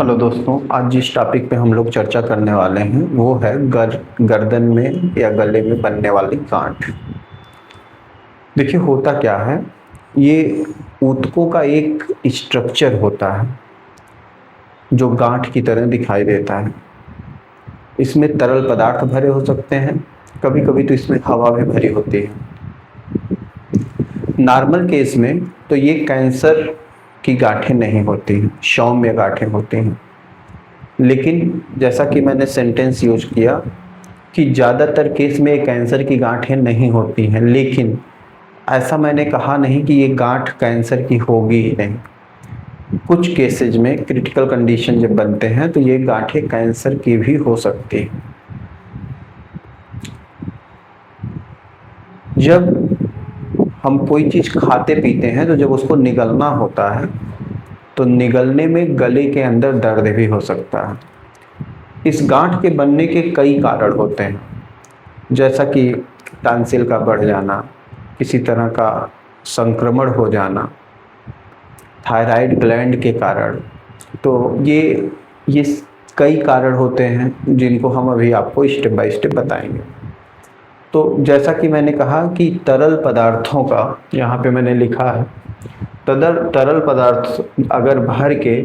Hello दोस्तों, आज जिस टॉपिक पे हम लोग चर्चा करने वाले हैं वो है गर्दन में या गले में बनने वाली गांठ। देखिए होता क्या है, ये ऊतकों का एक स्ट्रक्चर होता है जो गांठ की तरह दिखाई देता है। इसमें तरल पदार्थ भरे हो सकते हैं, कभी कभी तो इसमें हवा भी भरी होती है। नॉर्मल केस में तो ये कैंसर की गांठें नहीं होती हैं, सौम्य गांठें होती हैं। लेकिन जैसा कि मैंने सेंटेंस यूज किया कि ज़्यादातर केस में कैंसर की गांठें नहीं होती हैं, लेकिन ऐसा मैंने कहा नहीं कि ये गांठ कैंसर की होगी ही नहीं। कुछ केसेज में क्रिटिकल कंडीशन जब बनते हैं तो ये गांठें कैंसर की भी हो सकती हैं। जब हम कोई चीज़ खाते पीते हैं तो जब उसको निगलना होता है तो निगलने में गले के अंदर दर्द भी हो सकता है। इस गांठ के बनने के कई कारण होते हैं, जैसा कि टॉन्सिल का बढ़ जाना, किसी तरह का संक्रमण हो जाना, थायराइड ग्लैंड के कारण। तो ये कई कारण होते हैं जिनको हम अभी आपको स्टेप बाय स्टेप बताएंगे। तो जैसा कि मैंने कहा कि तरल पदार्थों का, यहाँ पे मैंने लिखा है तरल पदार्थ अगर भर के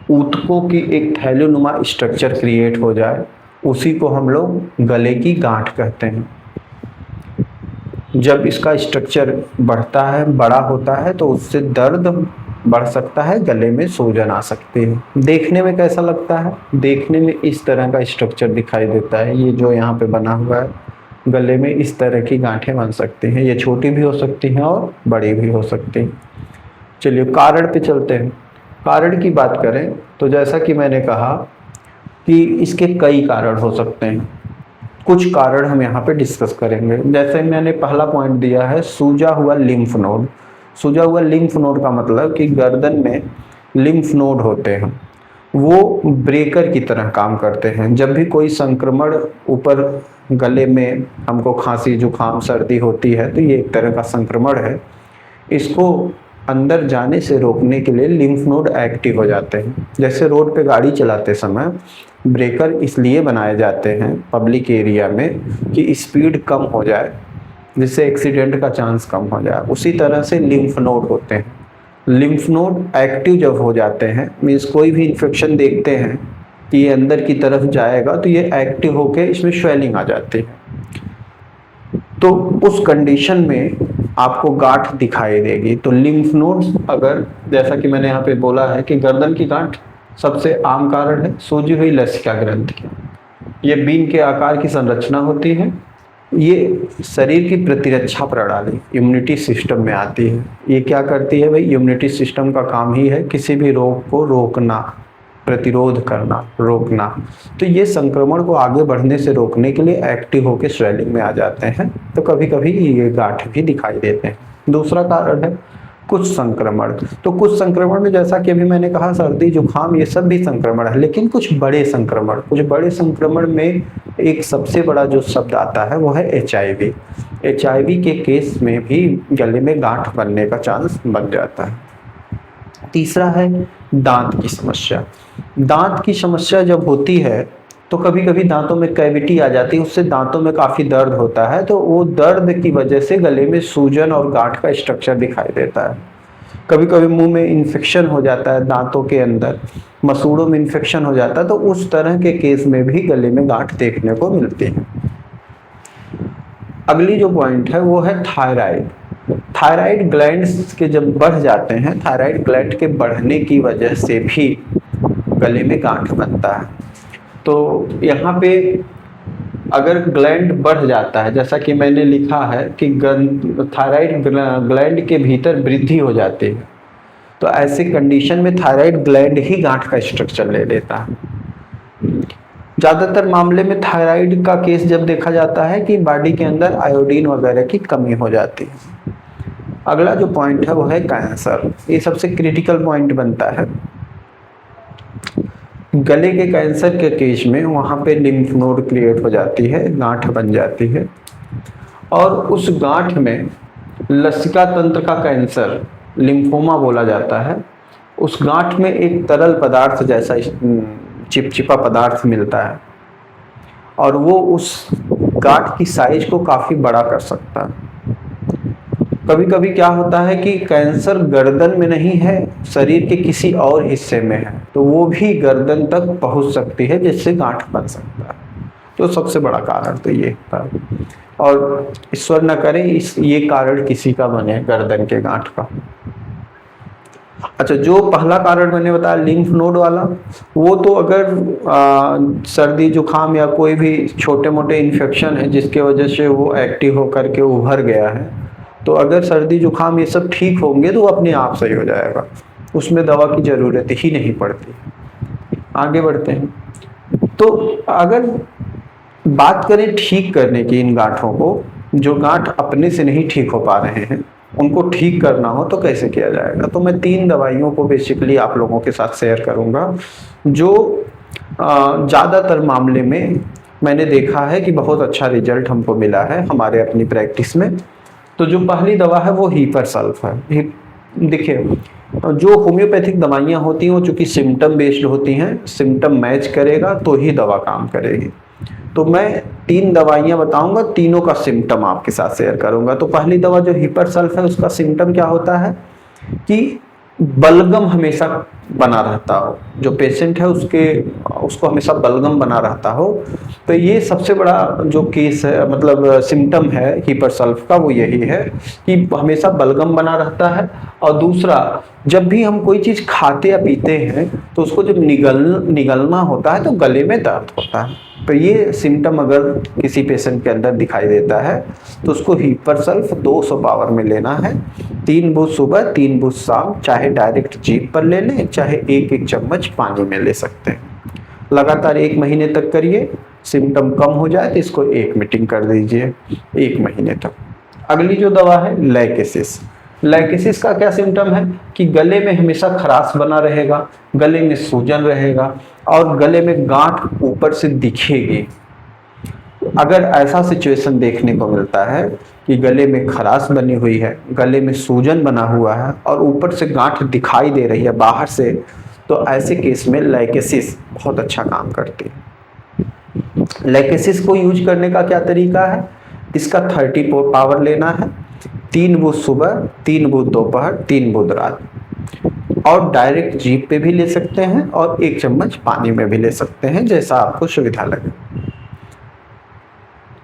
ऊतकों की एक थैलोनुमा स्ट्रक्चर क्रिएट हो जाए, उसी को हम लोग गले की गांठ कहते हैं। जब इसका स्ट्रक्चर बढ़ता है, बड़ा होता है, तो उससे दर्द बढ़ सकता है, गले में सूजन आ सकती है। देखने में कैसा लगता है? देखने में इस तरह का स्ट्रक्चर दिखाई देता है। ये जो यहाँ पे बना हुआ है, गले में इस तरह की गांठें बन सकती हैं। ये छोटी भी हो सकती हैं और बड़ी भी हो सकती हैं। चलिए कारण पे चलते हैं। कारण की बात करें तो जैसा कि मैंने कहा कि इसके कई कारण हो सकते हैं। कुछ कारण हम यहाँ पे डिस्कस करेंगे। जैसे मैंने पहला पॉइंट दिया है, सूजा हुआ लिम्फ नोड। सूजा हुआ लिम्फ नोड का मतलब कि गर्दन में लिम्फ नोड होते हैं, वो ब्रेकर की तरह काम करते हैं। जब भी कोई संक्रमण ऊपर गले में, हमको खांसी जुकाम सर्दी होती है, तो ये एक तरह का संक्रमण है। इसको अंदर जाने से रोकने के लिए लिम्फ नोड एक्टिव हो जाते हैं। जैसे रोड पे गाड़ी चलाते समय ब्रेकर इसलिए बनाए जाते हैं पब्लिक एरिया में कि स्पीड कम हो जाए, जिससे एक्सीडेंट का चांस कम हो जाए। उसी तरह से लिम्फ नोड होते हैं। लिम्फ नोड एक्टिव जब हो जाते हैं, मीन्स कोई भी इन्फेक्शन देखते हैं कि ये अंदर की तरफ जाएगा, तो ये एक्टिव होके इसमें स्वेलिंग आ जाती है। तो उस कंडीशन में आपको गांठ दिखाई देगी। तो लिम्फ नोड्स, अगर जैसा कि मैंने यहाँ पे बोला है कि गर्दन की गांठ सबसे आम कारण है सूजी हुई लसिका ग्रंथि। ये बीन के आकार की संरचना होती है। ये शरीर की प्रतिरक्षा प्रणाली, इम्यूनिटी सिस्टम में आती है। ये क्या करती है भाई? इम्यूनिटी सिस्टम का काम ही है किसी भी रोग को रोकना, प्रतिरोध करना, रोकना। तो ये संक्रमण को आगे बढ़ने से रोकने के लिए एक्टिव होकर स्वेलिंग में आ जाते हैं। तो कभी कभी ये गांठ भी दिखाई देते हैं। दूसरा कारण है कुछ संक्रमण। तो कुछ संक्रमण में, जैसा कि अभी मैंने कहा, सर्दी जुकाम ये सब भी संक्रमण है, लेकिन कुछ बड़े संक्रमण में एक सबसे बड़ा जो शब्द आता है वो है HIV। HIV के केस में भी गले में गांठ बनने का चांस बन जाता है। तीसरा है दांत की समस्या। दांत की समस्या जब होती है तो कभी कभी दांतों में कैविटी आ जाती है, उससे दांतों में काफ़ी दर्द होता है। तो वो दर्द की वजह से गले में सूजन और गांठ का स्ट्रक्चर दिखाई देता है। कभी कभी मुंह में इन्फेक्शन हो जाता है, दांतों के अंदर मसूड़ों में इन्फेक्शन हो जाता है, तो उस तरह के केस में भी गले में गांठ देखने को मिलती है। अगली जो पॉइंट है वो है थायराइड। थायराइड ग्लैंड्स के जब बढ़ जाते हैं, थायराइड ग्लैंड के बढ़ने की वजह से भी गले में गांठ बनता है। तो यहाँ पे अगर ग्लैंड बढ़ जाता है, जैसा कि मैंने लिखा है कि थायराइड ग्लैंड के भीतर वृद्धि हो जाती है, तो ऐसे कंडीशन में थायराइड ग्लैंड ही गांठ का स्ट्रक्चर ले लेता है। ज़्यादातर मामले में थायराइड का केस जब देखा जाता है कि बॉडी के अंदर आयोडीन वगैरह की कमी हो जाती है। अगला जो पॉइंट है वो है कैंसर। ये सबसे क्रिटिकल पॉइंट बनता है। गले के कैंसर के केस में वहाँ पे लिम्फ नोड क्रिएट हो जाती है, गांठ बन जाती है, और उस गांठ में लसिका तंत्र का कैंसर, लिम्फोमा बोला जाता है, उस गांठ में एक तरल पदार्थ जैसा चिपचिपा पदार्थ मिलता है और वो उस गांठ की साइज को काफी बड़ा कर सकता है। कभी कभी क्या होता है कि कैंसर गर्दन में नहीं है, शरीर के किसी और हिस्से में है, तो वो भी गर्दन तक पहुंच सकती है जिससे गांठ बन सकता है। तो सबसे बड़ा कारण तो ये था। और ईश्वर न करे ये कारण किसी का बने गर्दन के गांठ का। अच्छा, जो पहला कारण मैंने बताया लिम्फ नोड वाला, वो तो अगर सर्दी जुकाम या कोई भी छोटे मोटे इन्फेक्शन है जिसके वजह से वो एक्टिव होकर के उभर गया है, तो अगर सर्दी जुकाम ये सब ठीक होंगे तो वो अपने आप सही हो जाएगा, उसमें दवा की जरूरत ही नहीं पड़ती। आगे बढ़ते हैं। तो अगर बात करें ठीक करने की इन गांठों को, जो गांठ अपने से नहीं ठीक हो पा रहे हैं उनको ठीक करना हो तो कैसे किया जाएगा, तो मैं 3 दवाइयों को बेसिकली आप लोगों के साथ शेयर करूंगा जो ज़्यादातर मामले में मैंने देखा है कि बहुत अच्छा रिजल्ट हमको मिला है हमारे अपनी प्रैक्टिस में। तो जो पहली दवा है वो हीपरसल्फ है। देखिए, जो होम्योपैथिक दवाइयाँ होती हैं वो चूँकि सिम्टम बेस्ड होती हैं, सिम्टम मैच करेगा तो ही दवा काम करेगी। तो मैं 3 दवाइयाँ बताऊंगा, तीनों का सिम्टम आपके साथ शेयर करूंगा। तो पहली दवा जो हीपरसल्फ है, उसका सिम्टम क्या होता है कि बलगम हमेशा बना रहता हो, जो पेशेंट है उसको हमेशा बलगम बना रहता हो। तो ये सबसे बड़ा जो केस है, मतलब सिम्टम है हीपरसल्फ का, वो यही है कि हमेशा बलगम बना रहता है। और दूसरा, जब भी हम कोई चीज़ खाते या पीते हैं तो उसको जब निगलना होता है तो गले में दर्द होता है। तो ये सिम्टम अगर किसी पेशेंट के अंदर दिखाई देता है तो उसको हीपरसल्फ 200 पावर में लेना है। 3 बूंद सुबह, 3 बूंद शाम, चाहे डायरेक्ट जीभ पर ले लें, चाहे 1-1 चम्मच पानी में ले सकते हैं। लगातार 1 महीने तक करिए, सिम्टम कम हो जाए तो इसको 1 मीटिंग कर दीजिए 1 महीने तक। अगली जो दवा है लैकेसिस। लैकेसिस का क्या सिम्टम है कि गले में हमेशा खराश बना रहेगा, गले में सूजन रहेगा और गले में गांठ ऊपर से दिखेगी। अगर ऐसा सिचुएशन देखने को मिलता है कि गले में खराश बनी हुई है, गले में सूजन बना हुआ है और ऊपर से गांठ दिखाई दे रही है बाहर से, तो ऐसे केस में लैकेसिस बहुत अच्छा काम करती है। लैकेसिस को यूज करने का क्या तरीका है, इसका 30 पावर लेना है। 3 बूंद सुबह, 3 बूंद दोपहर, 3 बूंद रात, और डायरेक्ट जीभ पे भी ले सकते हैं और 1 चम्मच पानी में भी ले सकते हैं, जैसा आपको सुविधा लगे।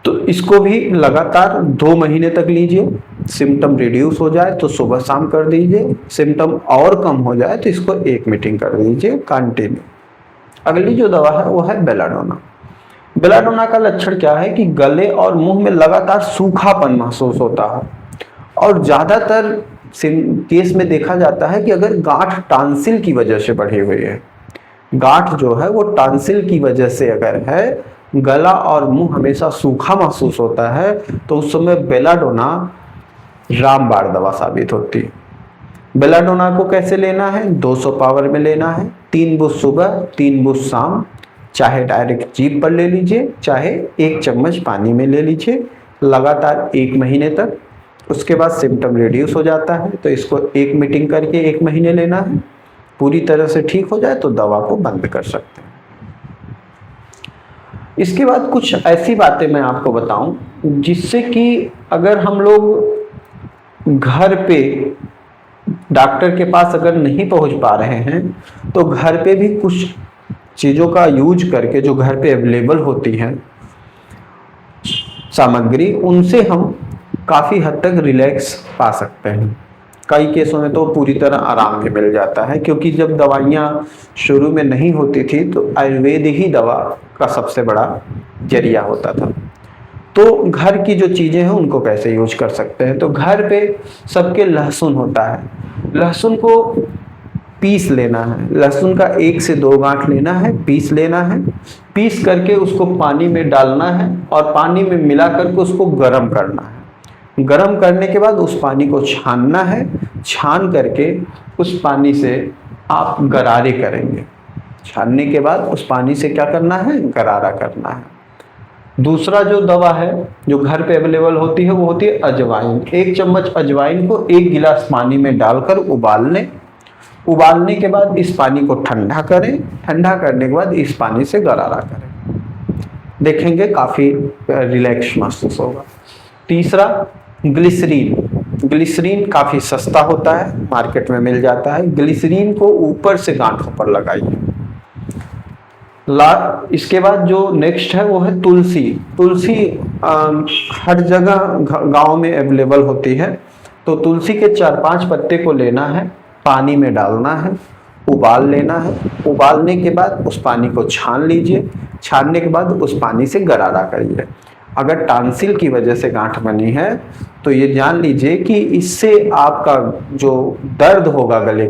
तो इसको भी लगातार 2 महीने तक लीजिए। सिम्टम रिड्यूस हो जाए तो सुबह शाम कर दीजिए, सिम्टम और कम हो जाए तो इसको 1 मीटिंग कर दीजिए कंटिन्यू। अगली जो दवा है वो है बेलाडोना। बेलाडोना का लक्षण क्या है कि गले और मुंह में लगातार सूखापन महसूस होता है और ज्यादातर केस में देखा जाता है कि अगर गांठ टांसिल की वजह से बढ़ी हुई है, गांठ जो है वो टांसिल की वजह से अगर है, गला और मुंह हमेशा सूखा महसूस होता है, तो उस समय बेलाडोना रामबाण दवा साबित होती है। बेलाडोना को कैसे लेना है, 200 पावर में लेना है। 3 बूंद सुबह, 3 बूंद शाम, चाहे डायरेक्ट जीभ पर ले लीजिए, चाहे 1 चम्मच पानी में ले लीजिए, लगातार 1 महीने तक। उसके बाद सिम्टम रिड्यूस हो जाता है तो इसको 1 मीटिंग करके 1 महीने लेना है। पूरी तरह से ठीक हो जाए तो दवा को बंद कर सकते हैं। इसके बाद कुछ ऐसी बातें मैं आपको बताऊं जिससे कि अगर हम लोग घर पे डॉक्टर के पास अगर नहीं पहुंच पा रहे हैं तो घर पे भी कुछ चीज़ों का यूज करके, जो घर पे अवेलेबल होती हैं सामग्री, उनसे हम काफ़ी हद तक रिलैक्स पा सकते हैं। कई केसों में तो पूरी तरह आराम भी मिल जाता है, क्योंकि जब दवाइयाँ शुरू में नहीं होती थी तो आयुर्वेद ही दवा का सबसे बड़ा जरिया होता था। तो घर की जो चीज़ें हैं उनको कैसे यूज कर सकते हैं, तो घर पे सबके लहसुन होता है, लहसुन को पीस लेना है। लहसुन का 1 से 2 गांठ लेना है, पीस लेना है। पीस करके उसको पानी में डालना है और पानी में मिला करके उसको गर्म करना है। गर्म करने के बाद उस पानी को छानना है। छान करके उस पानी से आप गरारे करेंगे। छानने के बाद उस पानी से क्या करना है, गरारा करना है। दूसरा जो दवा है जो घर पे अवेलेबल होती है वो होती है अजवाइन। 1 चम्मच अजवाइन को 1 गिलास पानी में डालकर उबाल लें। उबालने के बाद इस पानी को ठंडा करें, ठंडा करने के बाद इस पानी से गरारा करें, देखेंगे काफी रिलैक्स महसूस होगा। तीसरा, ग्लिसरीन। ग्लिसरीन काफी सस्ता होता है, मार्केट में मिल जाता है। ग्लिसरीन को ऊपर से गांठों पर लगाइए। इसके बाद जो नेक्स्ट है वो है तुलसी। तुलसी हर जगह गांव में अवेलेबल होती है। तो तुलसी के 4-5 पत्ते को लेना है, पानी में डालना है, उबाल लेना है। उबालने के बाद उस पानी को छान लीजिए। छानने के बाद उस पानी से गरारा करिए। अगर टांसिल की वजह से गांठ बनी है तो ये जान लीजिए कि इससे आपका जो दर्द होगा गले